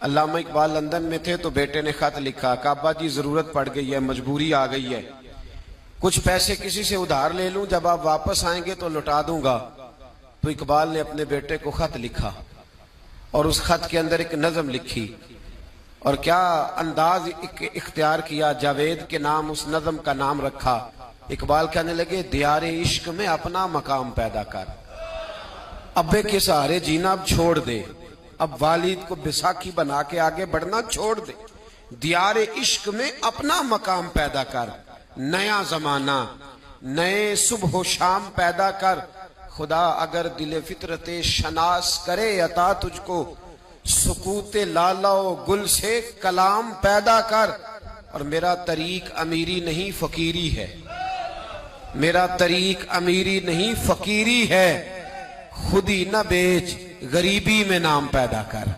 अल्लामा Iqbal London में थे तो बेटे ने खत लिखा कि अब्बा जी जरूरत पड़ गई है, मजबूरी आ गई है, कुछ पैसे किसी से उधार ले लूं, जब आप वापस आएंगे तो लौटा दूंगा। तो इकबाल ने अपने बेटे को खत लिखा और उस खत के अंदर एक नज़म लिखी और क्या अंदाज इख्तियार किया, जावेद के नाम उस नज़म का नाम रखा। इकबाल कहने लगे, दियारे इश्क में अपना मकाम पैदा कर, अब्बे के सहारे जीना अब छोड़ दे, अब वालिद को बैसाखी बना के आगे बढ़ना छोड़ दे, दियारे इश्क में अपना मकाम पैदा कर, नया जमाना नए सुबह शाम पैदा कर, खुदा अगर दिले फितरते शनास करे अता तुझको, सुकूते लाला गुल से कलाम पैदा कर। और मेरा तरीक अमीरी नहीं फकीरी है, मेरा तरीक अमीरी नहीं फकीरी है, खुदी न बेच गरीबी में नाम पैदा कर।